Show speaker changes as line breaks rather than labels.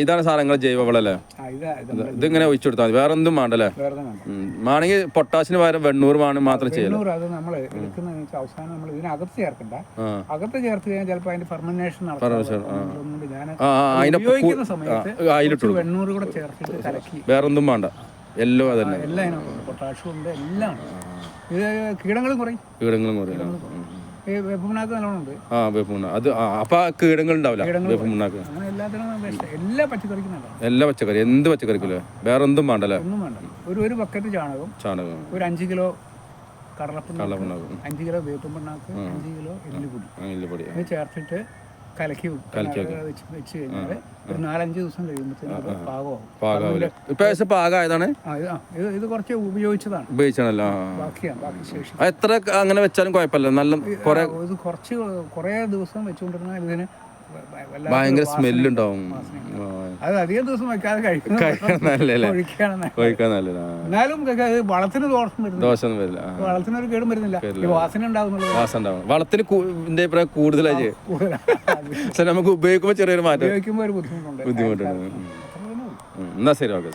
ഇതാണ് സാറേ നിങ്ങളെ ജൈവവളല്ലേ? ഇതിങ്ങനെ ഒഴിച്ചു കൊടുത്താൽ മതി, വേറെ ഒന്നും വേണ്ടല്ലേ? വേണമെങ്കിൽ പൊട്ടാഷിന് പകരം വെണ്ണൂറ് മാത്രം ചെയ്യാം.
അത് നമ്മൾ എടുക്കുന്ന അവസാനം നമ്മൾ ഇതിനകത്ത് ചേർക്കണ്ട. അകത്ത് ചേർത്ത് കഴിഞ്ഞാൽ ചിലപ്പോൾ അതിന്റെ ഫെർമെന്റേഷൻ ഞാൻ ഉപയോഗിക്കുന്ന സമയത്ത് വെണ്ണൂറ് കൂടെ ചേർത്തിട്ട് കലക്കി.
വേറെ ഒന്നും വേണ്ട, എല്ലാം അതന്നെ.
എല്ലാം അതിനകത്ത് പൊട്ടാഷ്യം ഉണ്ട്, എല്ലാം. ഇത് കീടങ്ങളും കുറയും. ഈ വേപ്പുണ്ണാക്ക് നല്ലോണമുണ്ട്.
അത് അപ്പൊ കീടങ്ങൾ ഉണ്ടാവില്ല. വേപ്പുണ്ണാക്ക്
അങ്ങനെ എല്ലാത്തിനും എല്ലാ പച്ചക്കറിക്കും നല്ല.
എല്ലാ പച്ചക്കറി, എന്ത് പച്ചക്കറിക്കില്ലേ? വേറെ ഒന്നും വേണ്ടല്ലേ?
ഒന്നും വേണ്ട. ഒരു ബക്കറ്റ് ചാണകം, ഒരു 5 കിലോ കടലപ്പിണ്ണാക്ക്, 5 കിലോ വേപ്പും പിണ്ണാക്ക്, 5 കിലോ എല്ലുപൊടി ചേർത്തിട്ട് കലക്കി വെച്ച് കഴിഞ്ഞാൽ ഒരു 4-5 ദിവസം കഴിയുമ്പോഴത്തേക്കും പാകമാവും.
പാകമായതാണ്.
ഇത് കുറച്ച് ഉപയോഗിച്ചതാണ്, ബാക്കി ശേഷി.
എത്ര അങ്ങനെ വെച്ചാലും കുഴപ്പമില്ല, നല്ല
ഇത് കുറേ ദിവസം വെച്ചുകൊണ്ടിരുന്നാൽ ഇതിന്
ഭയങ്കര സ്മെല്ലുണ്ടാവും.
അത് അധികം ദിവസം വെക്കാതെ എന്നാലും വളത്തിന് ദോഷം വരില്ല, വളത്തിനൊരു കേടും വരുന്നില്ല, വാസന ഉണ്ടാകുന്നുള്ളൂ.
വളത്തിന് കൂടുതലായി നമുക്ക് ഉപയോഗിക്കുമ്പോൾ ചെറിയൊരു മാറ്റം,
ഉപയോഗിക്കുമ്പോൾ ഒരു ബുദ്ധിമുട്ടുണ്ട്.
എന്നാ ശരി, ഓക്കെ.